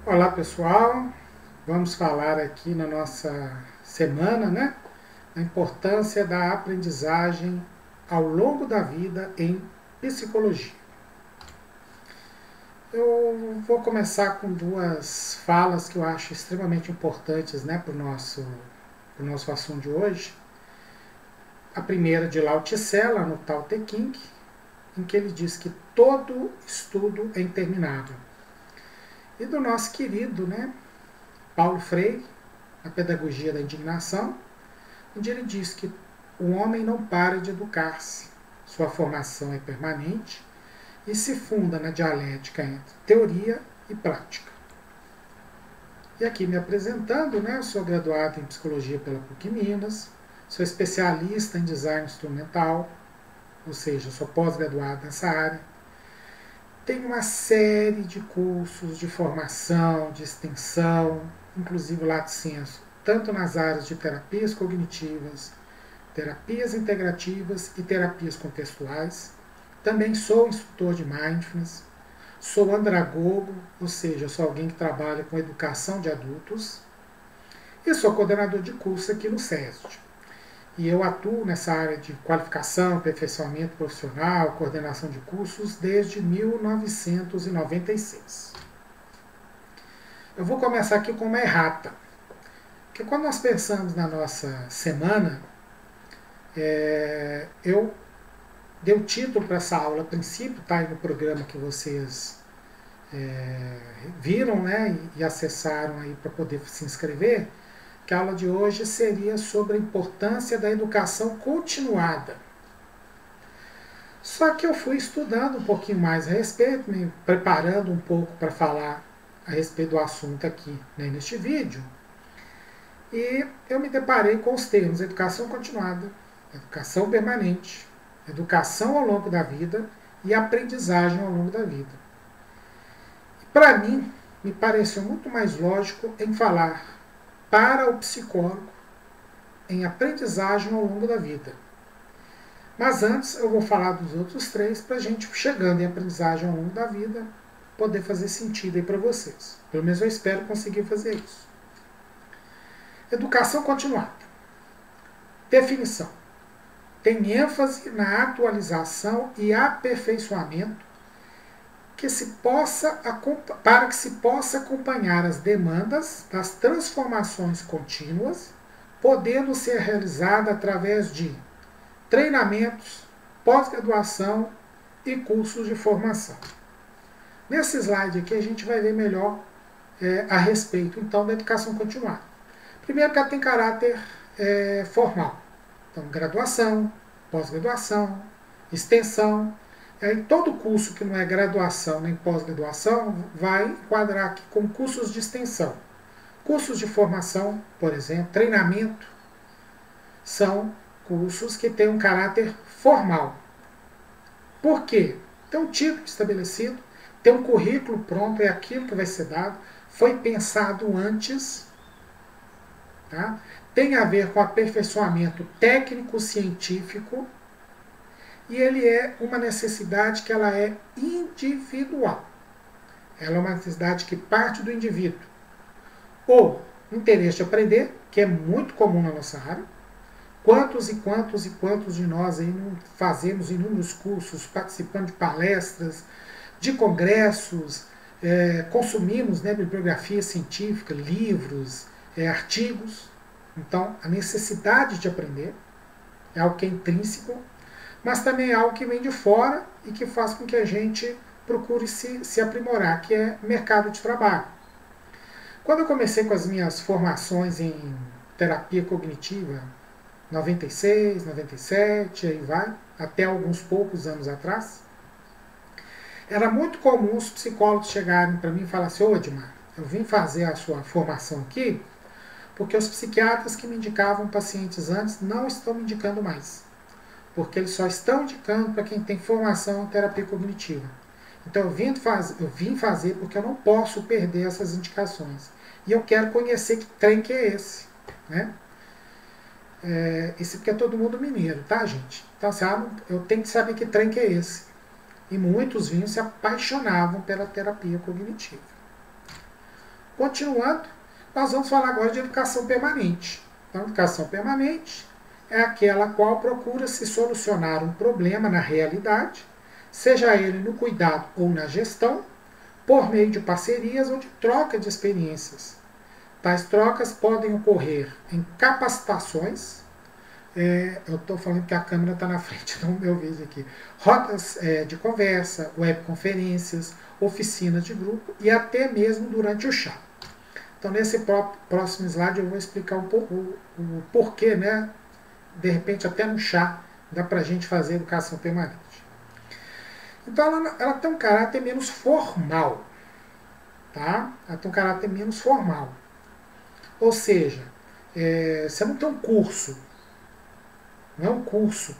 Olá pessoal, vamos falar aqui na nossa semana, né, a importância da aprendizagem ao longo da vida em psicologia. Eu vou começar com duas falas que eu acho extremamente importantes, né, para o nosso assunto de hoje. A primeira de Lao Tse, lá no Tao Te Ching, em que ele diz que todo estudo é interminável. E do nosso querido, né, Paulo Freire, A Pedagogia da Indignação, onde ele diz que o homem não para de educar-se, sua formação é permanente e se funda na dialética entre teoria e prática. E aqui me apresentando, né, eu sou graduado em Psicologia pela PUC Minas, sou especialista em Design Instrumental, ou seja, sou pós-graduado nessa área. Tem uma série de cursos de formação, de extensão, inclusive lato sensu, tanto nas áreas de terapias cognitivas, terapias integrativas e terapias contextuais. Também sou instrutor de Mindfulness, sou andragogo, ou seja, sou alguém que trabalha com educação de adultos, e sou coordenador de curso aqui no SESD. E eu atuo nessa área de qualificação, aperfeiçoamento profissional, coordenação de cursos desde 1996. Eu vou começar aqui com uma errata. Porque quando nós pensamos na nossa semana, eu dei o título para essa aula, a princípio, está aí no programa que vocês viram, né, e acessaram aí para poder se inscrever, que a aula de hoje seria sobre a importância da educação continuada. Só que eu fui estudando um pouquinho mais a respeito, me preparando um pouco para falar a respeito do assunto aqui, né, neste vídeo, e eu me deparei com os termos educação continuada, educação permanente, educação ao longo da vida e aprendizagem ao longo da vida. Para mim, me pareceu muito mais lógico em falar para o psicólogo em aprendizagem ao longo da vida. Mas antes eu vou falar dos outros três para a gente, chegando em aprendizagem ao longo da vida, poder fazer sentido aí para vocês. Pelo menos eu espero conseguir fazer isso. Educação continuada. Definição. Tem ênfase na atualização e aperfeiçoamento para que se possa acompanhar as demandas das transformações contínuas, podendo ser realizada através de treinamentos, pós-graduação e cursos de formação. Nesse slide aqui a gente vai ver melhor a respeito, então, da educação continuada. Primeiro que ela tem caráter formal. Então, graduação, pós-graduação, extensão. Aí, todo curso que não é graduação nem pós-graduação vai enquadrar aqui como cursos de extensão. Cursos de formação, por exemplo, treinamento, são cursos que têm um caráter formal. Por quê? Tem um título estabelecido, tem um currículo pronto, é aquilo que vai ser dado, foi pensado antes, tá? Tem a ver com aperfeiçoamento técnico-científico, e ele é uma necessidade que ela é individual. Ela é uma necessidade que parte do indivíduo. Ou interesse de aprender, que é muito comum na nossa área. Quantos e quantos e quantos de nós aí não fazemos inúmeros cursos, participando de palestras, de congressos, consumimos, né, bibliografia científica, livros, artigos. Então, a necessidade de aprender é algo que é intrínseco, mas também é algo que vem de fora e que faz com que a gente procure se aprimorar, que é mercado de trabalho. Quando eu comecei com as minhas formações em terapia cognitiva, 96, 97, aí vai, até alguns poucos anos atrás, era muito comum os psicólogos chegarem para mim e falarem assim: ô Edmar, eu vim fazer a sua formação aqui porque os psiquiatras que me indicavam pacientes antes não estão me indicando mais. porque eles só estão indicando para quem tem formação em terapia cognitiva. Então eu vim fazer porque eu não posso perder essas indicações. E eu quero conhecer que trem que é esse, né? Esse porque é todo mundo mineiro, tá, gente? Então, eu tenho que saber que trem que é esse. E muitos vinhos se apaixonavam pela terapia cognitiva. Continuando, nós vamos falar agora de educação permanente. Então, educação permanente é aquela qual procura se solucionar um problema na realidade, seja ele no cuidado ou na gestão, por meio de parcerias ou de troca de experiências. Tais trocas podem ocorrer em capacitações, eu estou falando que a câmera está na frente do meu vídeo aqui, rodas de conversa, webconferências, oficinas de grupo e até mesmo durante o chá. Então, nesse próximo slide eu vou explicar um pouco o porquê, né? De repente, até no chá, dá para a gente fazer educação permanente. Então, ela tem um caráter menos formal. Tá? Ela tem um caráter menos formal. Ou seja, você não tem um curso. Não é um curso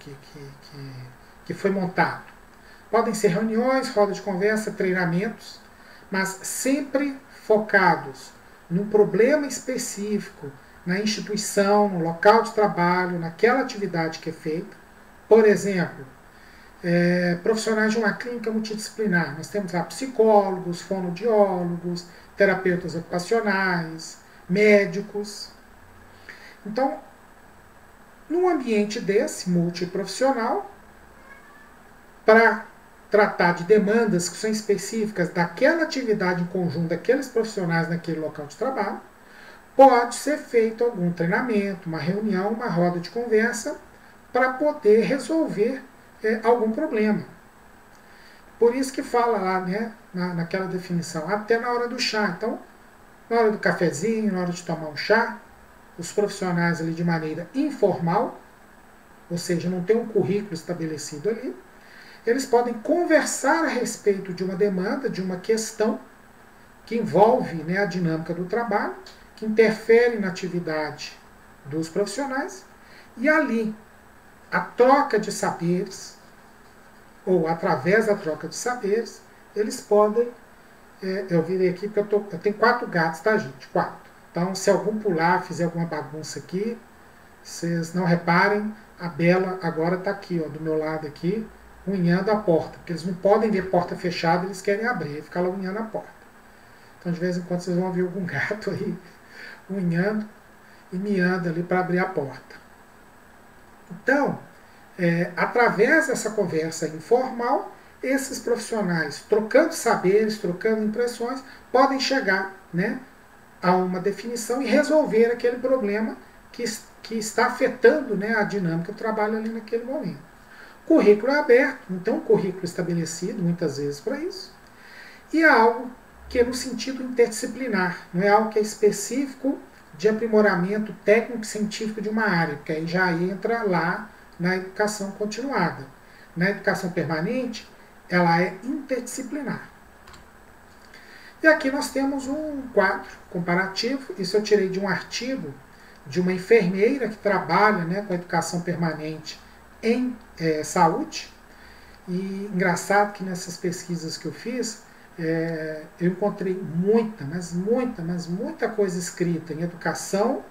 que foi montado. Podem ser reuniões, rodas de conversa, treinamentos, mas sempre focados num problema específico, na instituição, no local de trabalho, naquela atividade que é feita. Por exemplo, profissionais de uma clínica multidisciplinar. Nós temos lá psicólogos, fonoaudiólogos, terapeutas ocupacionais, médicos. Então, num ambiente desse, multiprofissional, para tratar de demandas que são específicas daquela atividade em conjunto daqueles profissionais naquele local de trabalho, pode ser feito algum treinamento, uma reunião, uma roda de conversa para poder resolver algum problema. Por isso que fala lá, né, naquela definição, até na hora do chá. Então, na hora do cafezinho, na hora de tomar um chá, os profissionais ali de maneira informal, ou seja, não tem um currículo estabelecido ali, eles podem conversar a respeito de uma demanda, de uma questão que envolve, né, a dinâmica do trabalho, que interfere na atividade dos profissionais, e ali a troca de saberes, ou através da troca de saberes, eles podem, eu virei aqui porque eu tenho 4 gatos, tá, gente? 4. Então, se algum pular, fizer alguma bagunça aqui, vocês não reparem, a Bela agora está aqui, ó, do meu lado aqui, unhando a porta, porque eles não podem ver porta fechada, eles querem abrir, ficar lá unhando a porta. Então, de vez em quando, vocês vão ver algum gato aí unhando e miando ali para abrir a porta. Então, através dessa conversa informal, esses profissionais, trocando saberes, trocando impressões, podem chegar, né, a uma definição e resolver aquele problema que está afetando, né, a dinâmica do trabalho ali naquele momento. O currículo é aberto, não tem um currículo estabelecido, muitas vezes, para isso. E é algo que é no sentido interdisciplinar, não é algo que é específico de aprimoramento técnico e científico de uma área, porque aí já entra lá na educação continuada. Na educação permanente, ela é interdisciplinar. E aqui nós temos um quadro comparativo, isso eu tirei de um artigo de uma enfermeira que trabalha, né, com a educação permanente em saúde. E engraçado que nessas pesquisas que eu fiz, eu encontrei muita coisa escrita em educação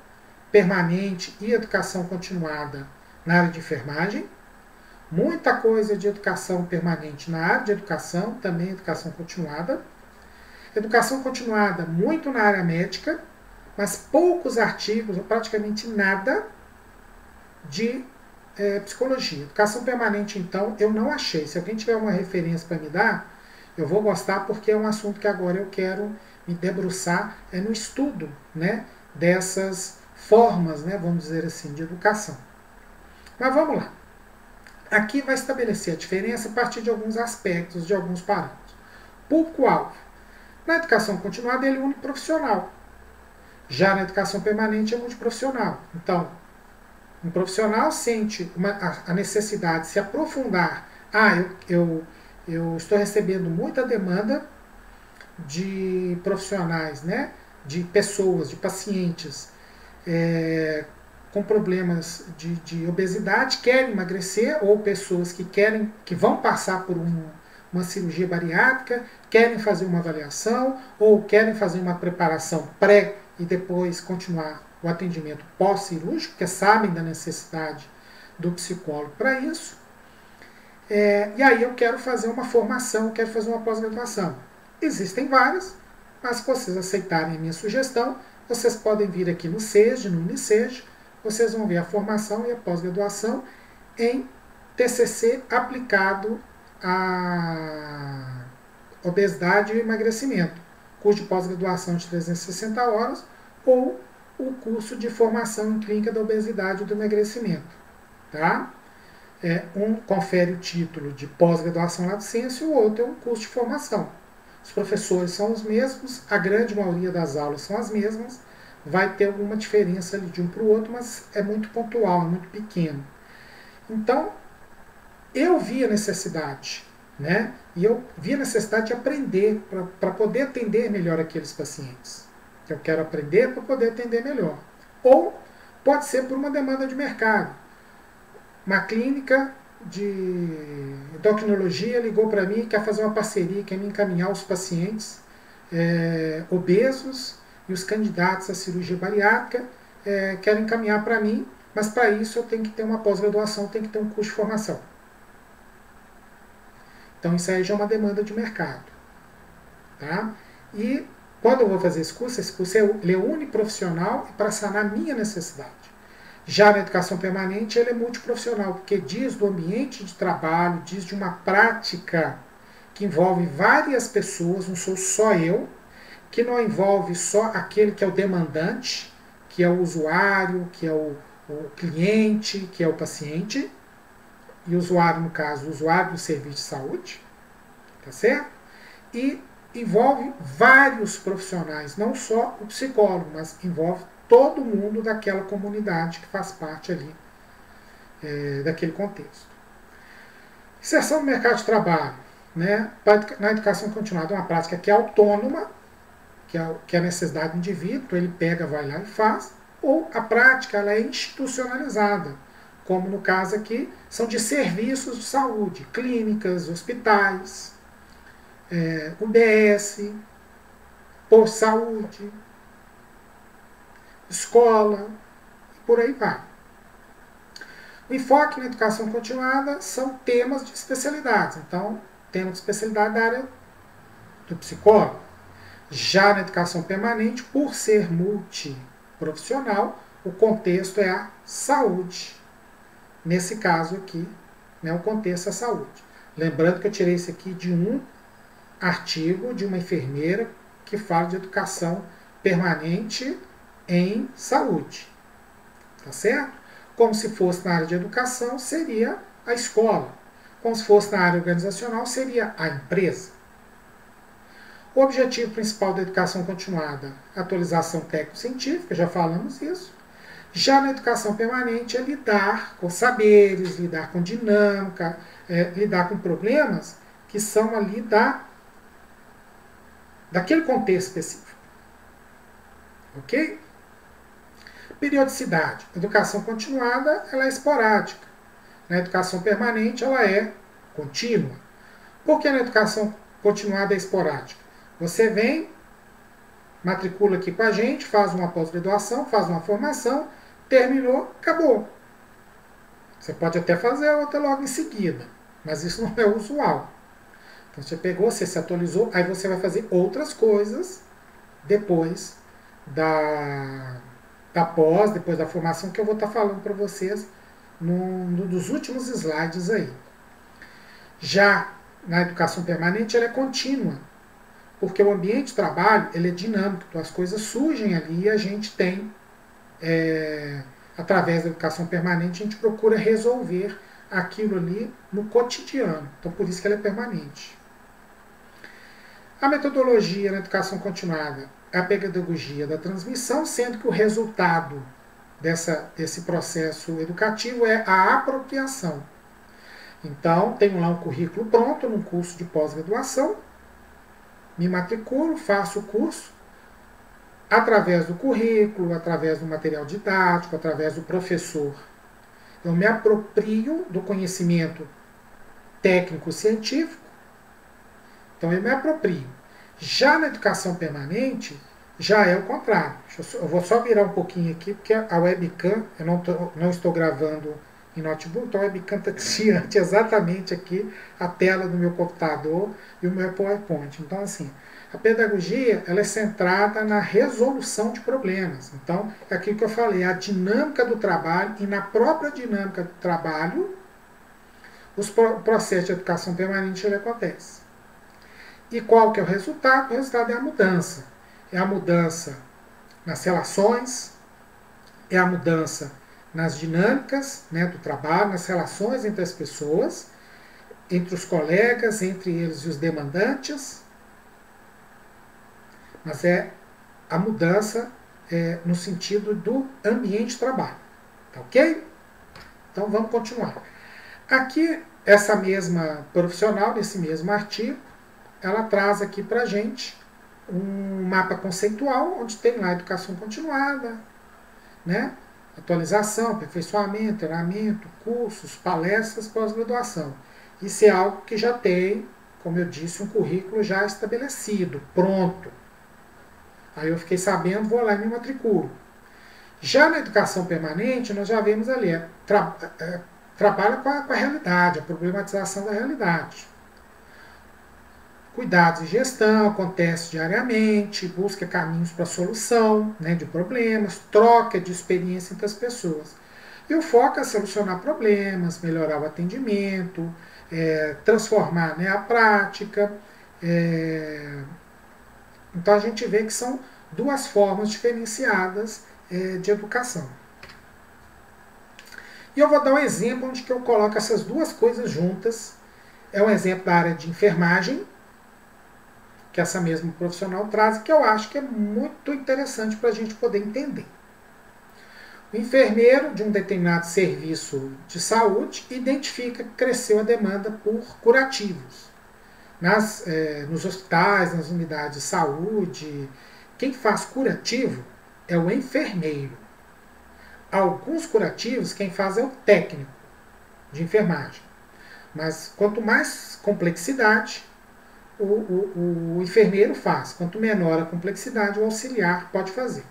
permanente e educação continuada na área de enfermagem, muita coisa de educação permanente na área de educação, também educação continuada muito na área médica, mas poucos artigos, ou praticamente nada, de psicologia. Educação permanente, então, eu não achei. Se alguém tiver uma referência para me dar, eu vou gostar, porque é um assunto que agora eu quero me debruçar no estudo, né, dessas formas, né, vamos dizer assim, de educação. Mas vamos lá. Aqui vai estabelecer a diferença a partir de alguns aspectos, de alguns parâmetros. Público-alvo. Na educação continuada, ele é uniprofissional. Já na educação permanente, é multiprofissional. Então, um profissional sente a necessidade de se aprofundar. Eu estou recebendo muita demanda de profissionais, né, de pessoas, de pacientes com problemas de obesidade, querem emagrecer, ou pessoas que vão passar por uma cirurgia bariátrica, querem fazer uma avaliação, ou querem fazer uma preparação pré e depois continuar o atendimento pós-cirúrgico, porque sabem da necessidade do psicólogo para isso. E aí eu quero fazer uma formação, quero fazer uma pós-graduação. Existem várias, mas se vocês aceitarem a minha sugestão, vocês podem vir aqui no SESD, no Unisege, vocês vão ver a formação e a pós-graduação em TCC aplicado à obesidade e emagrecimento, curso de pós-graduação de 360 horas ou o curso de formação em clínica da obesidade e do emagrecimento. Tá? Um confere o título de pós-graduação na ciência e o outro é um curso de formação. Os professores são os mesmos, a grande maioria das aulas são as mesmas, vai ter alguma diferença ali de um para o outro, mas é muito pontual, é muito pequeno. Então, eu vi a necessidade, né? E eu vi a necessidade de aprender para poder atender melhor aqueles pacientes. Eu quero aprender para poder atender melhor. Ou pode ser por uma demanda de mercado. Uma clínica de endocrinologia ligou para mim, quer fazer uma parceria, quer me encaminhar os pacientes obesos e os candidatos à cirurgia bariátrica, querem encaminhar para mim, mas para isso eu tenho que ter uma pós-graduação, tenho que ter um curso de formação. Então isso aí já é uma demanda de mercado. Tá? E quando eu vou fazer esse curso ele é uniprofissional para sanar a minha necessidade. Já na educação permanente, ele é multiprofissional, porque diz do ambiente de trabalho, diz de uma prática que envolve várias pessoas, não sou só eu, que não envolve só aquele que é o demandante, que é o usuário, que é o cliente, que é o paciente, e o usuário, no caso, o usuário do serviço de saúde, tá certo? E envolve vários profissionais, não só o psicólogo, mas envolve todo mundo daquela comunidade que faz parte ali daquele contexto. Inserção no mercado de trabalho, né? Na educação continuada é uma prática que é autônoma, que é a necessidade do indivíduo, então ele pega, vai lá e faz, ou a prática ela é institucionalizada, como no caso aqui, são de serviços de saúde, clínicas, hospitais, UBS, posto de saúde, escola, e por aí vai. O enfoque na educação continuada são temas de especialidades. Então, tema de especialidade da área do psicólogo. Já na educação permanente, por ser multiprofissional, o contexto é a saúde. Nesse caso aqui, né, o contexto é a saúde. Lembrando que eu tirei isso aqui de um artigo de uma enfermeira que fala de educação permanente em saúde. Tá certo? Como se fosse na área de educação, seria a escola. Como se fosse na área organizacional, seria a empresa. O objetivo principal da educação continuada, atualização técnico-científica, já falamos isso. Já na educação permanente é lidar com saberes, lidar com dinâmica, lidar com problemas que são ali daquele contexto específico. Ok? Periodicidade. Educação continuada ela é esporádica. Na educação permanente ela é contínua. Por que na educação continuada é esporádica? Você vem, matricula aqui com a gente, faz uma pós-graduação, faz uma formação, terminou, acabou. Você pode até fazer a outra logo em seguida, mas isso não é usual. Então você pegou, você se atualizou, aí você vai fazer outras coisas depois da pós, depois da formação, que eu vou estar falando para vocês num dos últimos slides aí. Já na educação permanente, ela é contínua, porque o ambiente de trabalho ele é dinâmico, então as coisas surgem ali e a gente tem, através da educação permanente, a gente procura resolver aquilo ali no cotidiano. Então, por isso que ela é permanente. A metodologia na educação continuada é a pedagogia da transmissão, sendo que o resultado desse processo educativo é a apropriação. Então, tenho lá um currículo pronto num curso de pós-graduação, me matriculo, faço o curso, através do currículo, através do material didático, através do professor. Eu me aproprio do conhecimento técnico-científico, então eu me aproprio. Já na educação permanente, já é o contrário. Eu vou só virar um pouquinho aqui, porque a webcam, eu não estou gravando em notebook, então a webcam está diante exatamente aqui a tela do meu computador e o meu PowerPoint. Então, assim, a pedagogia ela é centrada na resolução de problemas. Então, é aquilo que eu falei, a dinâmica do trabalho, e na própria dinâmica do trabalho, os processos de educação permanente ele acontecem. E qual que é o resultado? O resultado é a mudança. É a mudança nas relações, é a mudança nas dinâmicas, né, do trabalho, nas relações entre as pessoas, entre os colegas, entre eles e os demandantes, mas é a mudança no sentido do ambiente de trabalho. Tá ok? Então vamos continuar. Aqui, essa mesma profissional, nesse mesmo artigo, ela traz aqui para a gente um mapa conceitual, onde tem lá educação continuada, né? Atualização, aperfeiçoamento, treinamento, cursos, palestras, pós-graduação. Isso é algo que já tem, como eu disse, um currículo já estabelecido, pronto. Aí eu fiquei sabendo, vou lá e me matriculo. Já na educação permanente, nós já vemos ali, trabalha com a realidade, a problematização da realidade. Cuidados e gestão, acontece diariamente, busca caminhos para a solução, né, de problemas, troca de experiência entre as pessoas. E o foco é solucionar problemas, melhorar o atendimento, transformar, né, a prática. Então a gente vê que são duas formas diferenciadas de educação. E eu vou dar um exemplo onde que eu coloco essas duas coisas juntas. É um exemplo da área de enfermagem, que essa mesma profissional traz, que eu acho que é muito interessante para a gente poder entender. O enfermeiro de um determinado serviço de saúde identifica que cresceu a demanda por curativos. Nos hospitais, nas unidades de saúde, quem faz curativo é o enfermeiro. Alguns curativos, quem faz é o técnico de enfermagem. Mas quanto mais complexidade, o enfermeiro faz. Quanto menor a complexidade, o auxiliar pode fazer.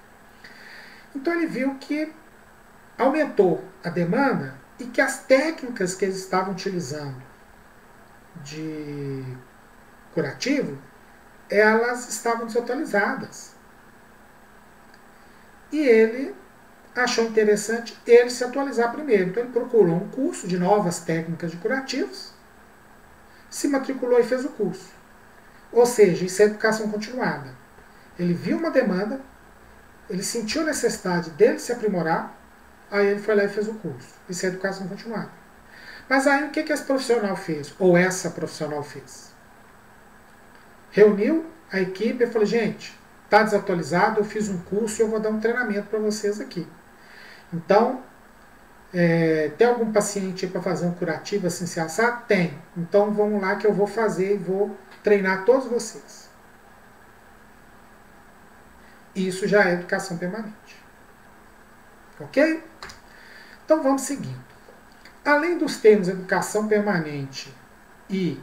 Então ele viu que aumentou a demanda e que as técnicas que eles estavam utilizando de curativo, elas estavam desatualizadas. E ele achou interessante ele se atualizar primeiro. Então ele procurou um curso de novas técnicas de curativos, se matriculou e fez o curso. Ou seja, isso é educação continuada. Ele viu uma demanda, ele sentiu a necessidade dele se aprimorar, aí ele foi lá e fez o curso. Isso é educação continuada. Mas aí o que esse profissional fez? Ou essa profissional fez? Reuniu a equipe e falou, gente, está desatualizado, eu fiz um curso e eu vou dar um treinamento para vocês aqui. Então, tem algum paciente para fazer um curativo assim se assar? Tem. Então vamos lá que eu vou fazer e vou treinar todos vocês. Isso já é educação permanente. Ok? Então vamos seguindo. Além dos termos educação permanente e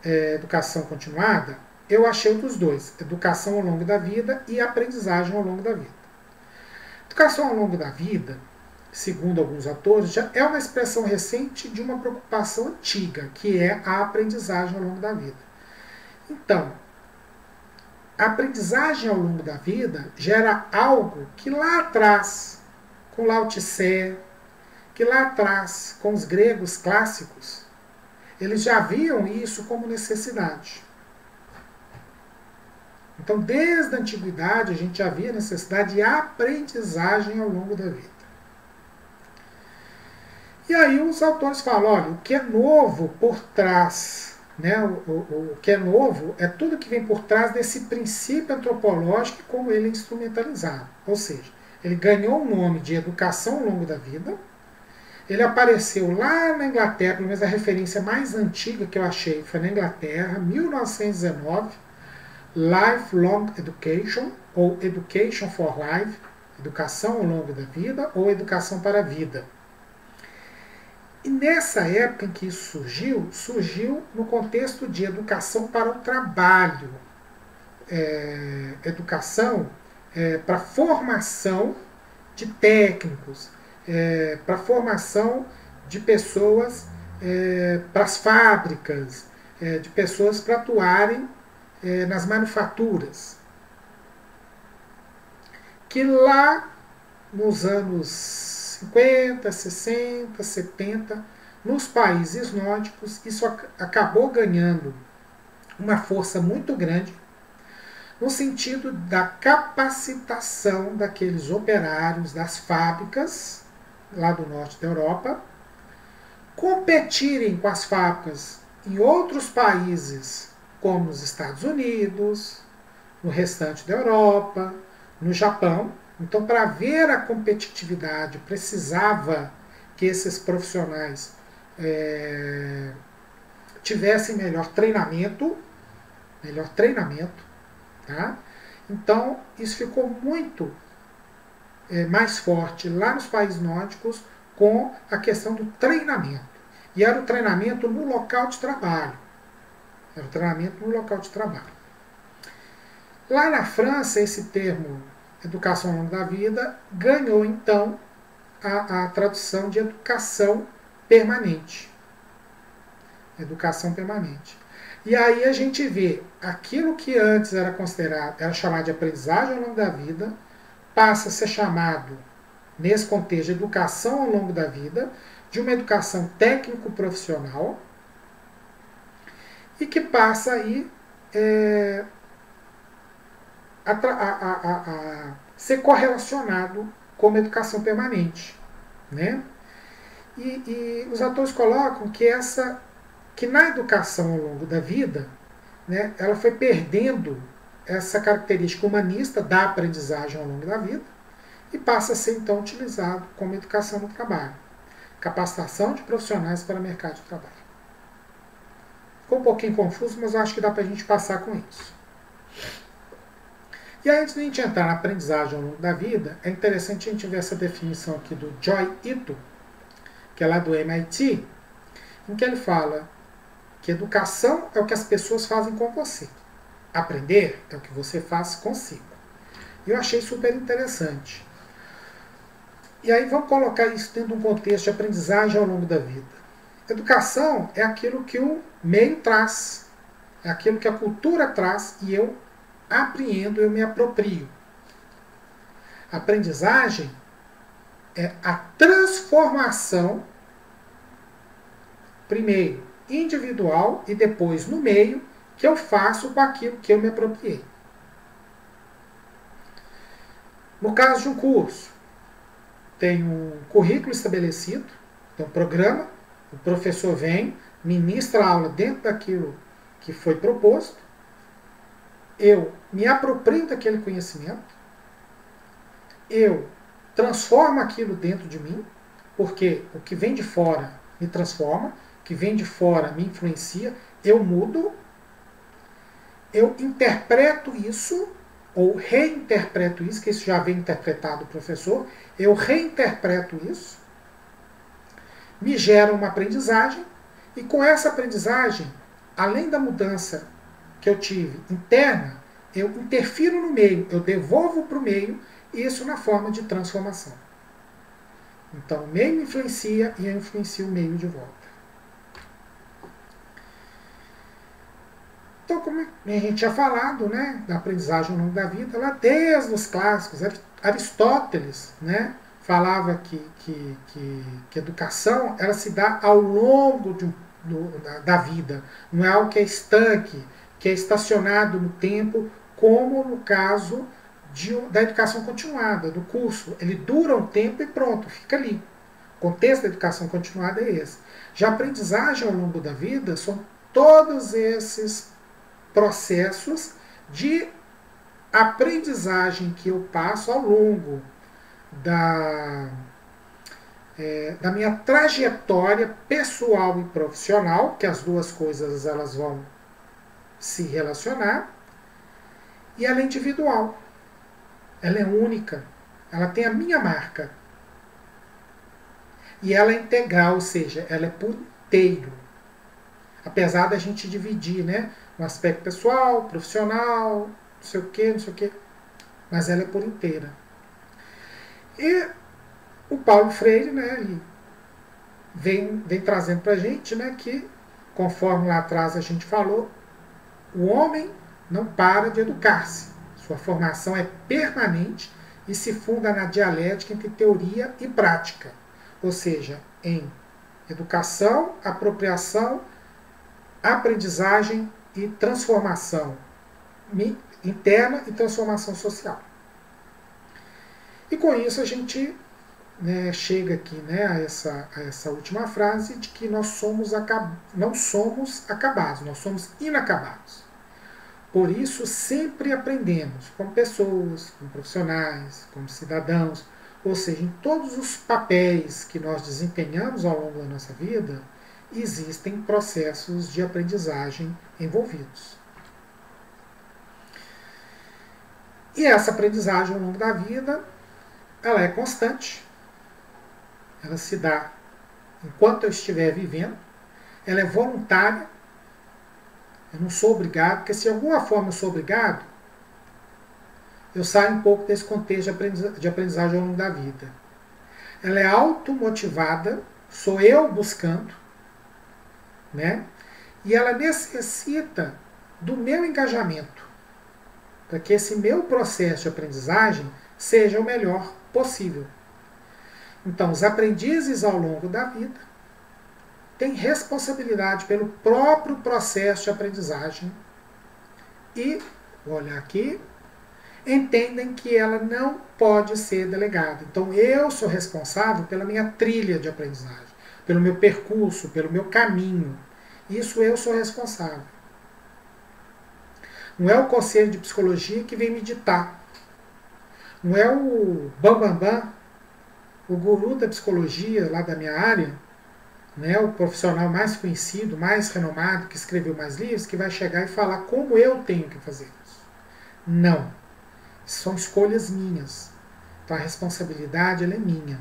educação continuada, eu achei outros dois. Educação ao longo da vida e aprendizagem ao longo da vida. Educação ao longo da vida, segundo alguns autores, já é uma expressão recente de uma preocupação antiga, que é a aprendizagem ao longo da vida. Então, a aprendizagem ao longo da vida gera algo que lá atrás, com Lao Tse, que lá atrás, com os gregos clássicos, eles já viam isso como necessidade. Então, desde a antiguidade, a gente já via a necessidade de aprendizagem ao longo da vida. E aí os autores falam, olha, o que é novo por trás, né, o que é novo é tudo que vem por trás desse princípio antropológico e como ele é instrumentalizado. Ou seja, ele ganhou o nome de educação ao longo da vida, ele apareceu lá na Inglaterra, pelo menos a referência mais antiga que eu achei foi na Inglaterra, 1919, Lifelong Education, ou Education for Life, educação ao longo da vida, ou educação para a vida. E nessa época em que isso surgiu no contexto de educação para o trabalho, educação para formação de técnicos, para formação de pessoas para as fábricas, de pessoas para atuarem nas manufaturas. Que lá nos anos 50, 60, 70, nos países nórdicos, isso acabou ganhando uma força muito grande no sentido da capacitação daqueles operários das fábricas lá do norte da Europa competirem com as fábricas em outros países, como nos Estados Unidos, no restante da Europa, no Japão. Então, para haver a competitividade, precisava que esses profissionais tivessem melhor treinamento, tá? Então, isso ficou muito mais forte lá nos países nórdicos com a questão do treinamento. E era o treinamento no local de trabalho. Lá na França, esse termo educação ao longo da vida ganhou, então, a tradução de educação permanente. Educação permanente. E aí a gente vê aquilo que antes era chamado de aprendizagem ao longo da vida, passa a ser chamado, nesse contexto, de educação ao longo da vida, de uma educação técnico-profissional, e que passa aí a ser correlacionado com a educação permanente. Né? E os autores colocam que na educação ao longo da vida, né, ela foi perdendo essa característica humanista da aprendizagem ao longo da vida e passa a ser, então, utilizado como educação no trabalho. Capacitação de profissionais para o mercado de trabalho. Ficou um pouquinho confuso, mas eu acho que dá para a gente passar com isso. E aí, antes de a gente entrar na aprendizagem ao longo da vida, é interessante a gente ver essa definição aqui do Joi Ito, que é lá do MIT, em que ele fala que educação é o que as pessoas fazem com você. Aprender é o que você faz consigo. E eu achei super interessante. E aí vamos colocar isso dentro de um contexto de aprendizagem ao longo da vida. Educação é aquilo que o meio traz, é aquilo que a cultura traz e eu apreendo, eu me aproprio. Aprendizagem é a transformação, primeiro individual e depois no meio, que eu faço com aquilo que eu me apropriei. No caso de um curso, tem um currículo estabelecido, tem um programa, o professor vem, ministra a aula dentro daquilo que foi proposto, eu me aproprio daquele conhecimento, eu transformo aquilo dentro de mim, porque o que vem de fora me transforma, o que vem de fora me influencia, eu mudo, eu interpreto isso, ou reinterpreto isso, que isso já vem interpretado do professor, eu reinterpreto isso, me gera uma aprendizagem, e com essa aprendizagem, além da mudança que eu tive interna, eu interfiro no meio, eu devolvo para o meio, isso na forma de transformação. Então, o meio influencia e eu influencio o meio de volta. Então, como a gente tinha falado, né, da aprendizagem ao longo da vida, lá desde os clássicos, Aristóteles, né, falava que educação ela se dá ao longo da vida, não é algo que é estanque, que é estacionado no tempo, como no caso da educação continuada, do curso. Ele dura um tempo e pronto, fica ali. O contexto da educação continuada é esse. Já a aprendizagem ao longo da vida são todos esses processos de aprendizagem que eu passo ao longo da minha trajetória pessoal e profissional, que as duas coisas elas vão se relacionar, E ela é individual, ela é única, ela tem a minha marca. E ela é integral, ou seja, ela é por inteiro. Apesar da gente dividir, né, no aspecto pessoal, profissional, não sei o que, não sei o que, mas ela é por inteira. E o Paulo Freire, né, ele vem trazendo para a gente, né, que, conforme lá atrás a gente falou, o homem não para de educar-se. Sua formação é permanente e se funda na dialética entre teoria e prática, ou seja, em educação, apropriação, aprendizagem e transformação interna e transformação social. E com isso a gente, né, chega aqui, né, a essa última frase de que nós não somos acabados, nós somos inacabados. Por isso sempre aprendemos como pessoas, como profissionais, como cidadãos, ou seja, em todos os papéis que nós desempenhamos ao longo da nossa vida, existem processos de aprendizagem envolvidos. E essa aprendizagem ao longo da vida, ela é constante, ela se dá enquanto eu estiver vivendo, ela é voluntária, eu não sou obrigado, porque se de alguma forma eu sou obrigado, eu saio um pouco desse contexto de aprendizagem ao longo da vida. Ela é automotivada, sou eu buscando, né? E ela necessita do meu engajamento, para que esse meu processo de aprendizagem seja o melhor possível. Então, os aprendizes ao longo da vida têm responsabilidade pelo próprio processo de aprendizagem e, vou olhar aqui, entendem que ela não pode ser delegada. Então, eu sou responsável pela minha trilha de aprendizagem, pelo meu percurso, pelo meu caminho. Isso eu sou responsável. Não é o conselho de psicologia que vem me ditar. Não é o bambambam, o guru da psicologia lá da minha área, né, o profissional mais conhecido, mais renomado, que escreveu mais livros, que vai chegar e falar como eu tenho que fazer isso. Não. São escolhas minhas. Então a responsabilidade ela é minha.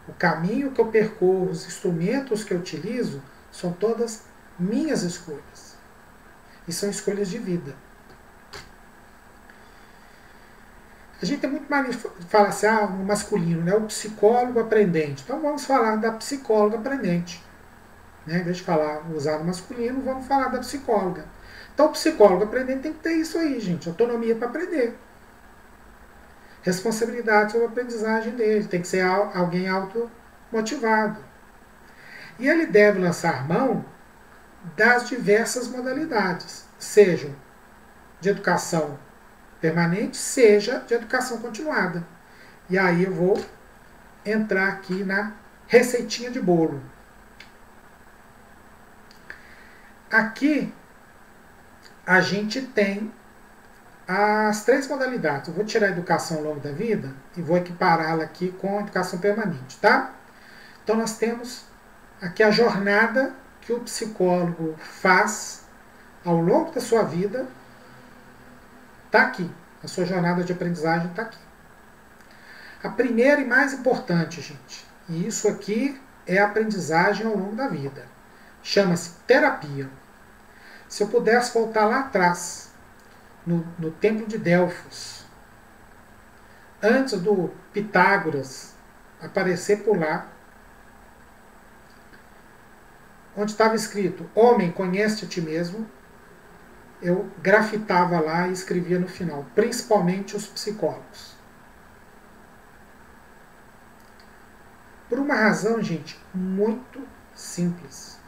O caminho que eu percorro, os instrumentos que eu utilizo, são todas minhas escolhas. E são escolhas de vida. A gente tem muito mais fala assim, no masculino, né, o psicólogo aprendente. Então vamos falar da psicóloga aprendente. Né? Em vez de usar no masculino, vamos falar da psicóloga. Então o psicólogo aprendente tem que ter isso aí, gente. Autonomia para aprender. Responsabilidade sobre a aprendizagem dele. Tem que ser alguém automotivado. E ele deve lançar mão das diversas modalidades, sejam de educação permanente, seja de educação continuada. E aí eu vou entrar aqui na receitinha de bolo. Aqui a gente tem as 3 modalidades. Eu vou tirar a educação ao longo da vida e vou equipará-la aqui com a educação permanente, tá? Então nós temos aqui a jornada que o psicólogo faz ao longo da sua vida. Está aqui. A sua jornada de aprendizagem está aqui. A primeira e mais importante, gente, e isso aqui é a aprendizagem ao longo da vida. Chama-se terapia. Se eu pudesse voltar lá atrás, no templo de Delfos, antes do Pitágoras aparecer por lá, onde estava escrito, homem, conhece a ti mesmo, eu grafitava lá e escrevia no final, principalmente os psicólogos. Por uma razão, gente, muito simples.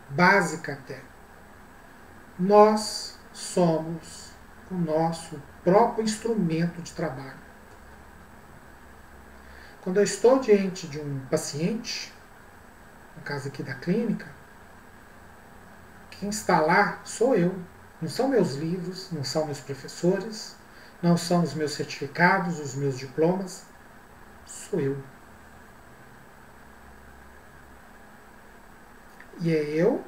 Básica até. Nós somos o nosso próprio instrumento de trabalho. Quando eu estou diante de um paciente, no caso aqui da clínica, quem está lá sou eu. Não são meus livros, não são meus professores, não são os meus certificados, os meus diplomas. Sou eu. E é eu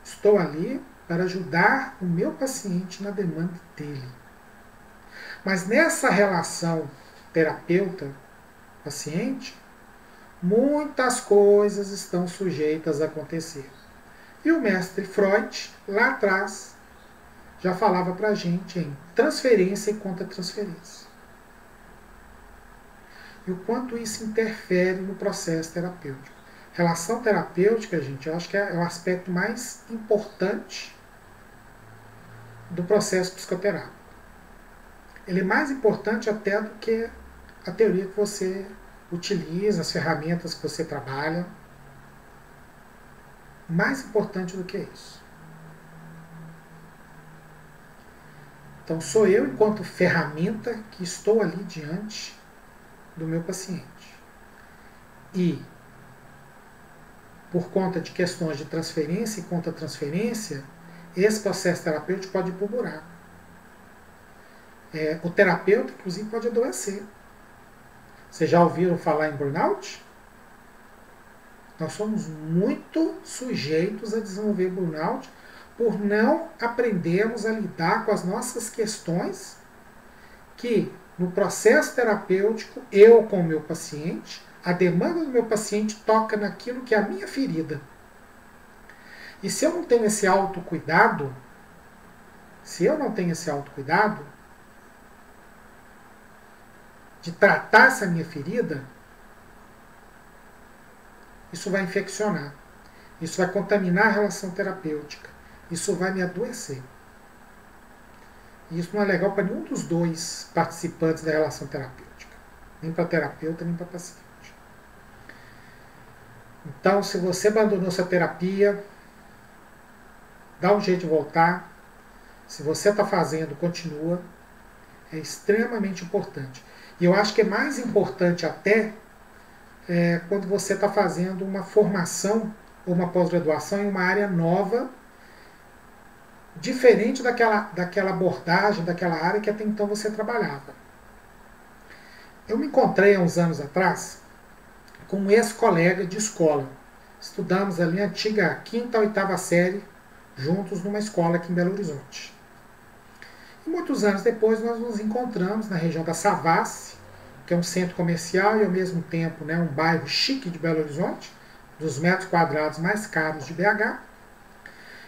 estou ali para ajudar o meu paciente na demanda dele. Mas nessa relação terapeuta-paciente, muitas coisas estão sujeitas a acontecer. E o mestre Freud, lá atrás, já falava para a gente em transferência e contra-transferência. E o quanto isso interfere no processo terapêutico. Relação terapêutica, gente, eu acho que é o aspecto mais importante do processo psicoterápico. Ele é mais importante até do que a teoria que você utiliza, as ferramentas que você trabalha. Mais importante do que isso. Então, sou eu, enquanto ferramenta, que estou ali diante do meu paciente. E, por conta de questões de transferência e contra-transferência, esse processo terapêutico pode ir para o buraco. O terapeuta, inclusive, pode adoecer. Vocês já ouviram falar em burnout? Nós somos muito sujeitos a desenvolver burnout por não aprendermos a lidar com as nossas questões que, no processo terapêutico, eu com o meu paciente, a demanda do meu paciente toca naquilo que é a minha ferida. E se eu não tenho esse autocuidado, de tratar essa minha ferida, isso vai infeccionar. Isso vai contaminar a relação terapêutica. Isso vai me adoecer. E isso não é legal para nenhum dos dois participantes da relação terapêutica. Nem para terapeuta, nem para paciente. Então, se você abandonou sua terapia, dá um jeito de voltar. Se você está fazendo, continua. É extremamente importante. E eu acho que é mais importante até quando você está fazendo uma formação ou uma pós-graduação em uma área nova, diferente daquela abordagem, daquela área que até então você trabalhava. Eu me encontrei há uns anos atrás com um ex-colega de escola. Estudamos ali a antiga 5ª, 8ª série juntos numa escola aqui em Belo Horizonte. E muitos anos depois nós nos encontramos na região da Savassi, que é um centro comercial e ao mesmo tempo um bairro chique de Belo Horizonte, dos metros quadrados mais caros de BH.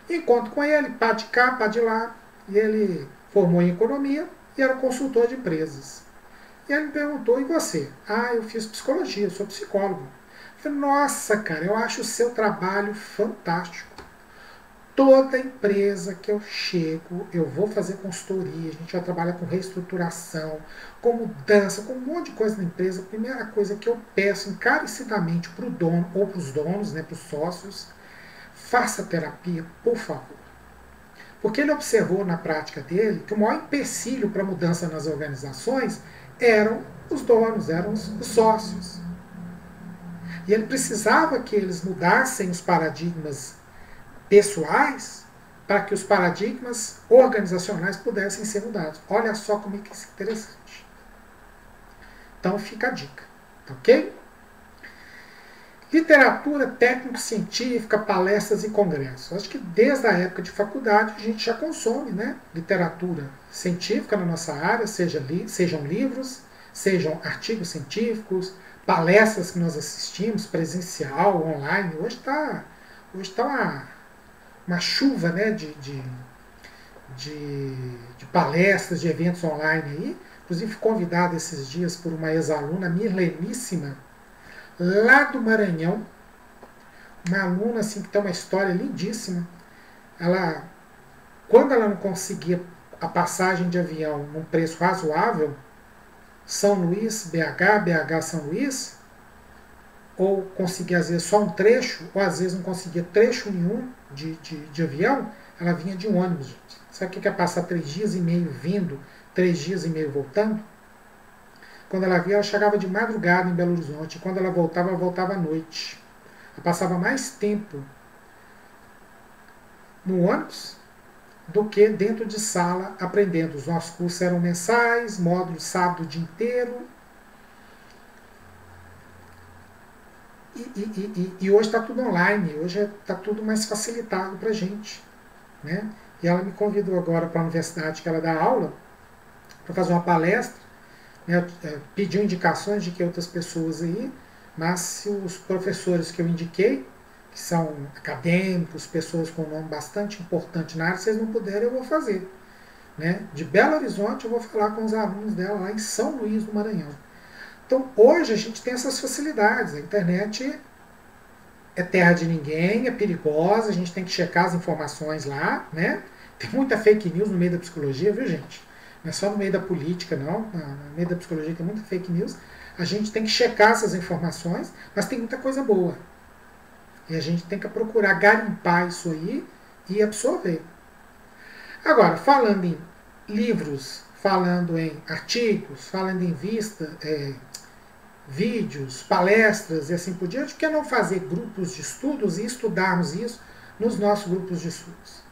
Encontro com ele, pá de cá, pá de lá, e ele formou em economia e era consultor de empresas. E ele me perguntou, e você? Eu fiz psicologia, eu sou psicólogo. Eu falei, nossa, cara, eu acho o seu trabalho fantástico. Toda empresa que eu chego, eu vou fazer consultoria, a gente vai trabalhar com reestruturação, com mudança, com um monte de coisa na empresa. A primeira coisa que eu peço encarecidamente para o dono, ou para os donos, para os sócios, faça terapia, por favor. Porque ele observou na prática dele que o maior empecilho para a mudança nas organizações eram os donos, eram os sócios. E ele precisava que eles mudassem os paradigmas pessoais para que os paradigmas organizacionais pudessem ser mudados. Olha só como é que isso é interessante. Então fica a dica, ok? Literatura técnico-científica, palestras e congressos. Acho que desde a época de faculdade a gente já consome literatura científica na nossa área, sejam livros, sejam artigos científicos, palestras que nós assistimos, presencial, online. Hoje está uma chuva de palestras, de eventos online aí. Inclusive fui convidado esses dias por uma ex-aluna mileníssima, lá do Maranhão, uma aluna assim, que tem uma história lindíssima. Quando ela não conseguia a passagem de avião num preço razoável, São Luís, BH, São Luís, ou conseguia às vezes só um trecho, ou às vezes não conseguia trecho nenhum de avião, ela vinha de um ônibus. Gente. Sabe o que é passar 3 dias e meio vindo, 3 dias e meio voltando? Quando ela via, ela chegava de madrugada em Belo Horizonte. E quando ela voltava à noite. Ela passava mais tempo no ônibus do que dentro de sala aprendendo. Os nossos cursos eram mensais, módulos sábado o dia inteiro. E hoje está tudo online, hoje está tudo mais facilitado para a gente. né? E ela me convidou agora para a universidade que ela dá aula, para fazer uma palestra, né? Pediu indicações de que outras pessoas aí, mas se os professores que eu indiquei, que são acadêmicos, pessoas com um nome bastante importante na área, se eles não puderem, eu vou fazer. Né? De Belo Horizonte, eu vou falar com os alunos dela lá em São Luís do Maranhão. Então, hoje a gente tem essas facilidades. A internet é terra de ninguém, é perigosa, a gente tem que checar as informações lá, né? Tem muita fake news no meio da psicologia, viu, gente? Não é só no meio da política, não. No meio da psicologia tem muita fake news. A gente tem que checar essas informações, mas tem muita coisa boa. E a gente tem que procurar garimpar isso aí e absorver. Agora, falando em livros, falando em artigos, falando em vídeos, palestras e assim por diante, por que não fazer grupos de estudos e estudarmos isso nos nossos grupos de estudos?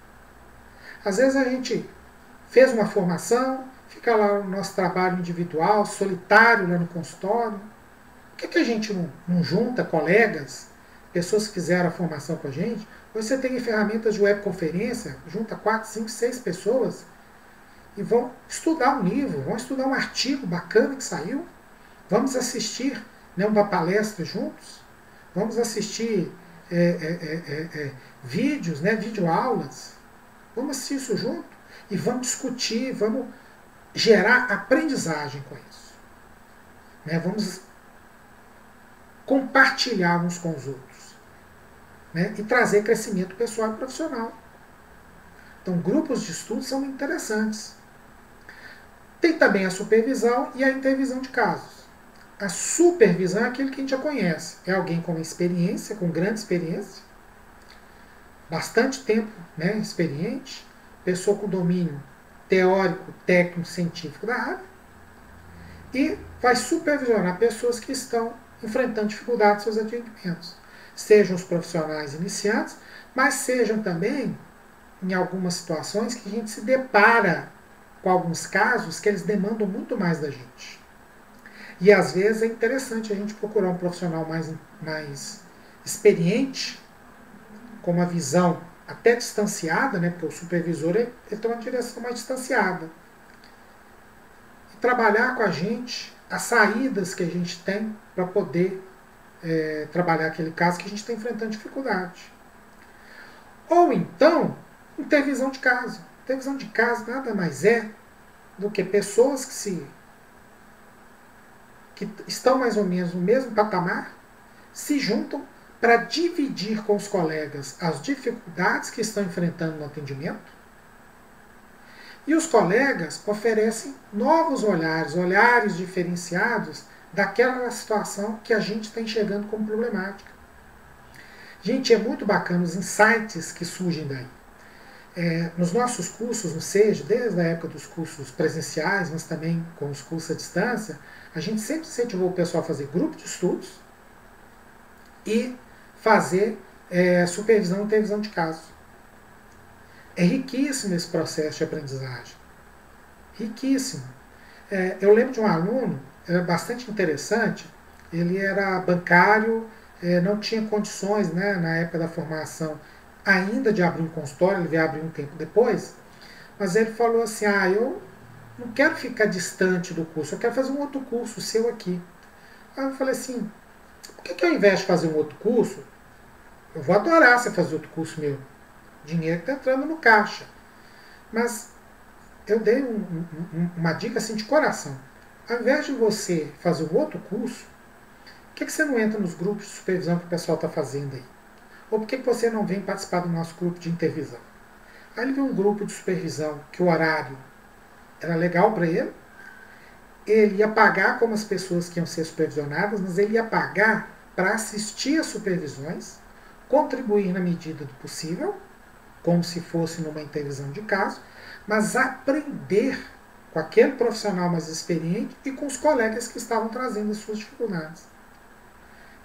Às vezes a gente fez uma formação, fica lá no nosso trabalho individual, solitário lá no consultório. Por que a gente não junta colegas, pessoas que fizeram a formação com a gente? Hoje você tem ferramentas de webconferência, junta 4, 5, 6 pessoas e vão estudar um livro, vão estudar um artigo bacana que saiu, vamos assistir, né, uma palestra juntos, vamos assistir vídeos, né, videoaulas, vamos assistir isso junto e vamos discutir, vamos gerar aprendizagem com isso. Né, vamos compartilhar uns com os outros, né, e trazer crescimento pessoal e profissional. Então, grupos de estudo são interessantes. Tem também a supervisão e a intervisão de casos. A supervisão é aquilo que a gente já conhece. É alguém com experiência, com grande experiência, bastante tempo, né, experiente, pessoa com domínio teórico, técnico, científico da área, e vai supervisionar pessoas que estão enfrentando dificuldades nos seus atendimentos. Sejam os profissionais iniciantes, mas sejam também, em algumas situações, que a gente se depara com alguns casos que eles demandam muito mais da gente. E às vezes é interessante a gente procurar um profissional mais experiente, com uma visão até distanciada, né, porque o supervisor ele tem uma direção mais distanciada. E trabalhar com a gente as saídas que a gente tem para poder trabalhar aquele caso que a gente está enfrentando dificuldade. Ou então, intervisão de caso. Intervisão de caso nada mais é do que pessoas que estão mais ou menos no mesmo patamar, se juntam para dividir com os colegas as dificuldades que estão enfrentando no atendimento, e os colegas oferecem novos olhares diferenciados daquela situação que a gente está enxergando como problemática. Gente, é muito bacana os insights que surgem daí. Nos nossos cursos no SEJ, desde a época dos cursos presenciais, mas também com os cursos à distância, a gente sempre incentivou o pessoal a fazer grupo de estudos e fazer supervisão e intervisão de casos. É riquíssimo esse processo de aprendizagem. Riquíssimo. Eu lembro de um aluno, era bastante interessante, ele era bancário, não tinha condições, né, na época da formação ainda de abrir um consultório, ele veio abrir um tempo depois, mas ele falou assim, eu não quero ficar distante do curso, eu quero fazer um outro curso seu aqui. Aí eu falei assim, por que ao invés de fazer um outro curso, eu vou adorar você fazer outro curso meu, o dinheiro está entrando no caixa. Mas eu dei uma dica assim de coração, ao invés de você fazer um outro curso, por que você não entra nos grupos de supervisão que o pessoal está fazendo aí? Ou por que você não vem participar do nosso grupo de intervisão? Aí ele viu um grupo de supervisão que o horário era legal para ele ia pagar como as pessoas que iam ser supervisionadas, mas ele ia pagar para assistir às supervisões, contribuir na medida do possível, como se fosse numa intervisão de caso, mas aprender com aquele profissional mais experiente e com os colegas que estavam trazendo as suas dificuldades.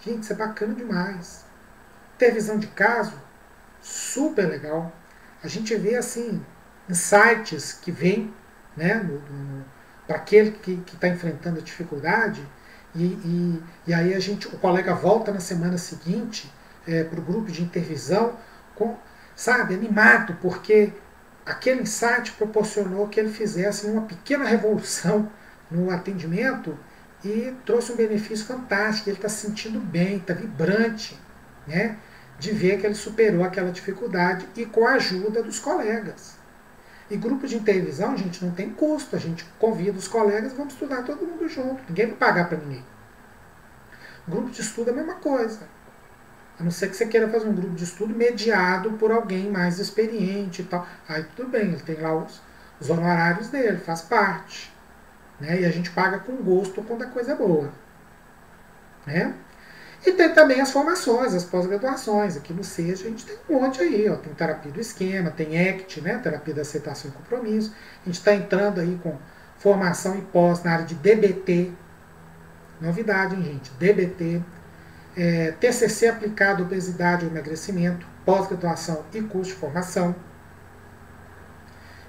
Gente, isso é bacana demais. Intervisão de caso, super legal. A gente vê assim insights que vêm, né, para aquele que está enfrentando a dificuldade, e aí o colega volta na semana seguinte para o grupo de intervisão sabe, animado, porque aquele insight proporcionou que ele fizesse uma pequena revolução no atendimento e trouxe um benefício fantástico. Ele está se sentindo bem, está vibrante, né, de ver que ele superou aquela dificuldade e com a ajuda dos colegas. E grupo de intervisão, gente, não tem custo. A gente convida os colegas e vamos estudar todo mundo junto. Ninguém vai pagar para ninguém. Grupo de estudo é a mesma coisa. A não ser que você queira fazer um grupo de estudo mediado por alguém mais experiente e tal. Aí tudo bem, ele tem lá os honorários dele, faz parte. Né? E a gente paga com gosto quando a coisa é boa. Né? E tem também as formações, as pós-graduações. Aqui no SEJA a gente tem um monte aí. Ó. Tem terapia do esquema, tem ACT, né? Terapia da aceitação e compromisso. A gente está entrando aí com formação e pós na área de DBT. Novidade, hein, gente? DBT. TCC aplicado à obesidade ou emagrecimento, pós-graduação e curso de formação.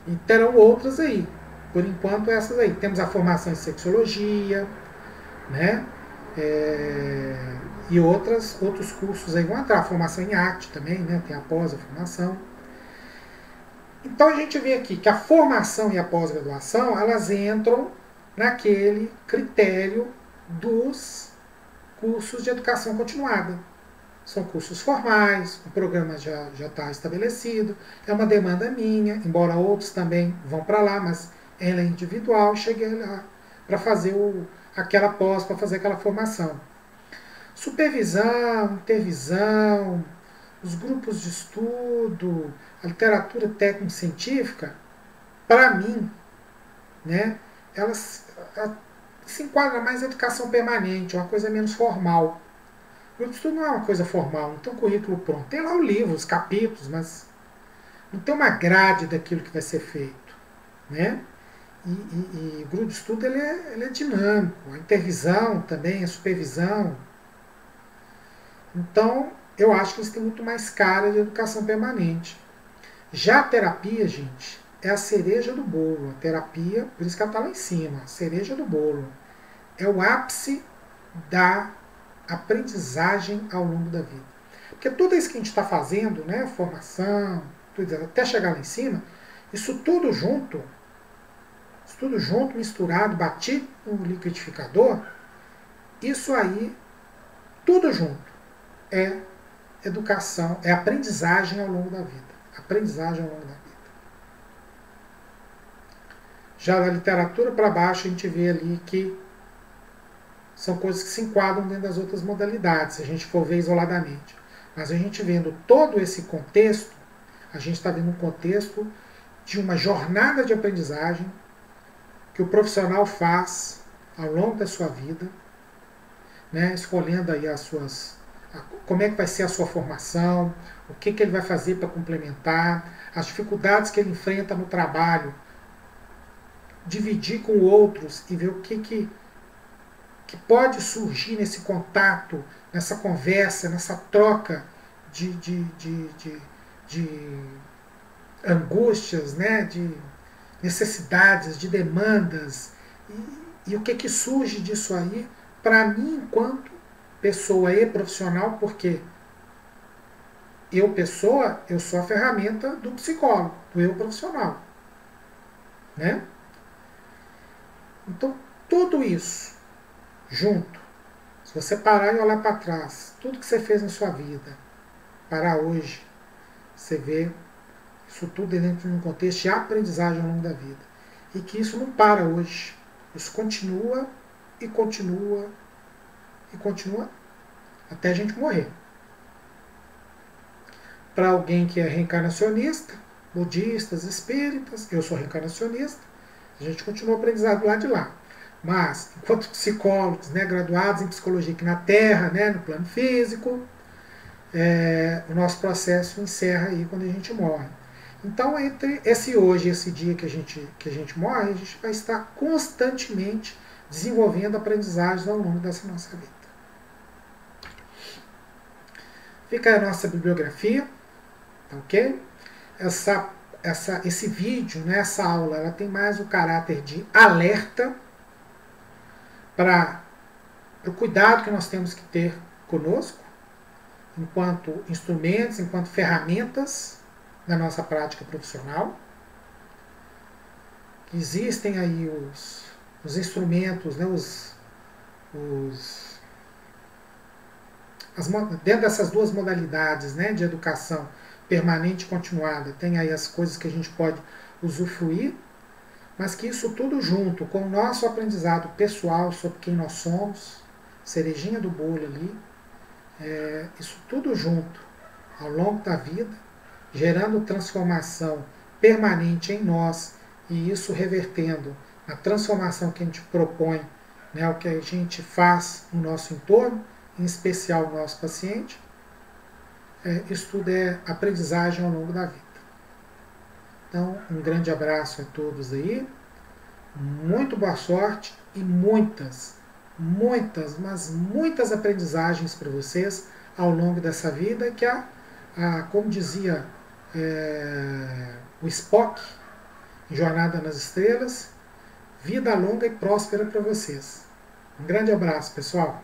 E terão outras aí. Por enquanto, essas aí. Temos a formação em sexologia, né? E outros cursos aí vão entrar. A formação em arte também, né? Tem a pós, a formação. Então, a gente vê aqui que a formação e a pós-graduação, elas entram naquele critério dos cursos de educação continuada. São cursos formais, o programa já está estabelecido, é uma demanda minha, embora outros também vão para lá, mas ela é individual, cheguei lá para fazer aquela pós, para fazer aquela formação. Supervisão, intervisão, os grupos de estudo, a literatura técnico-científica, para mim, né, elas se enquadra mais em educação permanente, uma coisa menos formal. O grupo de estudo não é uma coisa formal, não tem um currículo pronto. Tem lá o livro, os capítulos, mas não tem uma grade daquilo que vai ser feito. Né? E o grupo de estudo ele é dinâmico, a intervisão também, a supervisão. Então, eu acho que eles têm muito mais cara de educação permanente. Já a terapia, gente, é a cereja do bolo. A terapia, por isso que ela está lá em cima, a cereja do bolo. É o ápice da aprendizagem ao longo da vida. Porque tudo isso que a gente está fazendo, né, formação, tudo, até chegar lá em cima, isso tudo junto, misturado, batido no liquidificador, isso aí, tudo junto, é educação, é aprendizagem ao longo da vida. Aprendizagem ao longo da vida. Já da literatura para baixo, a gente vê ali que são coisas que se enquadram dentro das outras modalidades, se a gente for ver isoladamente. Mas a gente vendo todo esse contexto, a gente está vendo um contexto de uma jornada de aprendizagem que o profissional faz ao longo da sua vida, né, escolhendo aí como é que vai ser a sua formação, o que ele vai fazer para complementar, as dificuldades que ele enfrenta no trabalho, dividir com outros e ver o que pode surgir nesse contato, nessa conversa, nessa troca de angústias, né, de necessidades, de demandas, e o que surge disso aí para mim enquanto pessoa e profissional, porque eu, pessoa, eu sou a ferramenta do psicólogo, do eu profissional. Né? Então, tudo isso junto, se você parar e olhar para trás, tudo que você fez na sua vida, parar hoje, você vê isso tudo dentro de um contexto de aprendizagem ao longo da vida. E que isso não para hoje. Isso continua e continua e continua até a gente morrer. Para alguém que é reencarnacionista, budistas, espíritas, eu sou reencarnacionista, a gente continua o aprendizado lá de lá. Mas, enquanto psicólogos, né, graduados em psicologia aqui na Terra, né, no plano físico, o nosso processo encerra aí quando a gente morre. Então, entre esse hoje e esse dia que a gente morre, a gente vai estar constantemente desenvolvendo aprendizagens ao longo dessa nossa vida. Fica aí a nossa bibliografia, tá ok? Esse vídeo, né, essa aula, ela tem mais o caráter de alerta para o cuidado que nós temos que ter conosco, enquanto instrumentos, enquanto ferramentas, da nossa prática profissional. Existem aí os instrumentos, né, dentro dessas duas modalidades, né, de educação permanente e continuada, tem aí as coisas que a gente pode usufruir, mas que isso tudo junto com o nosso aprendizado pessoal sobre quem nós somos, cerejinha do bolo ali, isso tudo junto ao longo da vida, gerando transformação permanente em nós, e isso revertendo na transformação que a gente propõe, né, o que a gente faz no nosso entorno, em especial o nosso paciente. Isso tudo é aprendizagem ao longo da vida. Então, um grande abraço a todos aí, muito boa sorte e muitas, mas muitas aprendizagens para vocês ao longo dessa vida, que como dizia o Spock, em Jornada nas Estrelas, vida longa e próspera para vocês. Um grande abraço, pessoal!